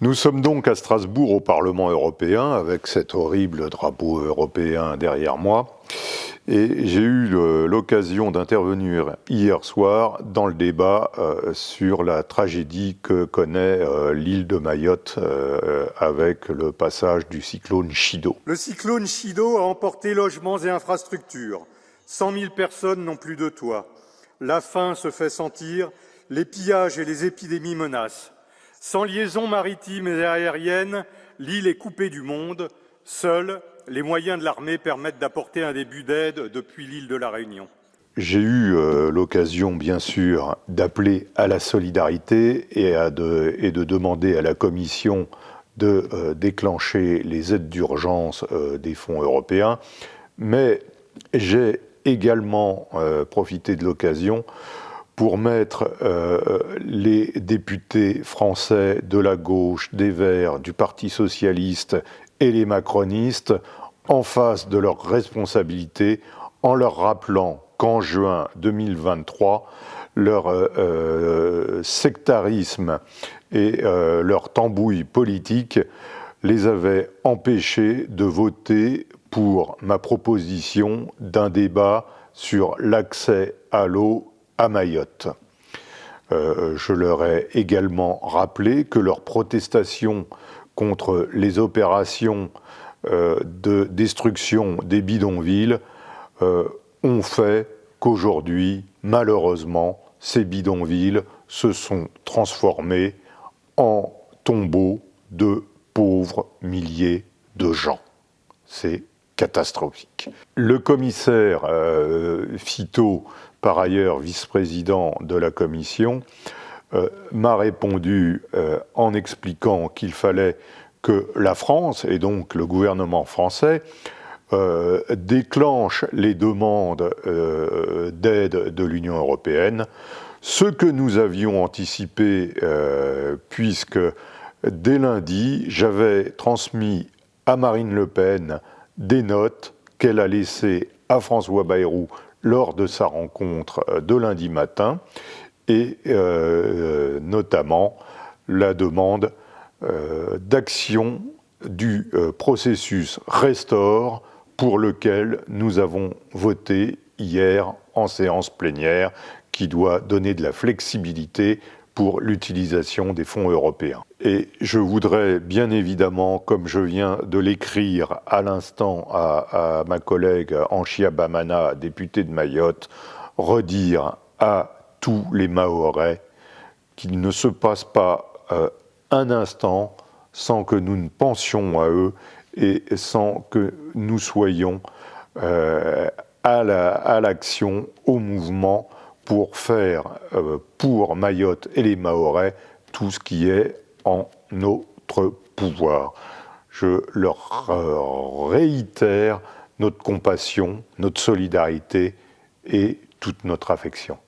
Nous sommes donc à Strasbourg au Parlement européen avec cet horrible drapeau européen derrière moi et j'ai eu l'occasion d'intervenir hier soir dans le débat sur la tragédie que connaît l'île de Mayotte avec le passage du cyclone Chido. Le cyclone Chido a emporté logements et infrastructures. 100 000 personnes n'ont plus de toit. La faim se fait sentir, les pillages et les épidémies menacent. Sans liaison maritime et aérienne, l'île est coupée du monde. Seuls, les moyens de l'armée permettent d'apporter un début d'aide depuis l'île de la Réunion. J'ai eu l'occasion, bien sûr, d'appeler à la solidarité et de demander à la Commission de déclencher les aides d'urgence des fonds européens. Mais j'ai également profité de l'occasion pour mettre les députés français de la gauche, des Verts, du Parti socialiste et les macronistes en face de leurs responsabilités en leur rappelant qu'en juin 2023, leur sectarisme et leur tambouille politique les avaient empêchés de voter pour ma proposition d'un débat sur l'accès à l'eau à Mayotte. Je leur ai également rappelé que leurs protestations contre les opérations de destruction des bidonvilles ont fait qu'aujourd'hui, malheureusement, ces bidonvilles se sont transformés en tombeaux de pauvres milliers de gens. C'est catastrophique. Le commissaire Fitto, par ailleurs vice-président de la Commission, m'a répondu en expliquant qu'il fallait que la France, et donc le gouvernement français, déclenche les demandes d'aide de l'Union européenne, ce que nous avions anticipé puisque dès lundi, j'avais transmis à Marine Le Pen des notes qu'elle a laissées à François Bayrou lors de sa rencontre de lundi matin, et notamment la demande d'action du processus Restore pour lequel nous avons voté hier en séance plénière, qui doit donner de la flexibilité pour l'utilisation des fonds européens. Et je voudrais bien évidemment, comme je viens de l'écrire à l'instant à ma collègue Anchia Bamana, députée de Mayotte, redire à tous les Mahorais qu'il ne se passe pas un instant sans que nous ne pensions à eux et sans que nous soyons à l'action, au mouvement, pour faire pour Mayotte et les Mahorais tout ce qui est en notre pouvoir. Je leur réitère notre compassion, notre solidarité et toute notre affection.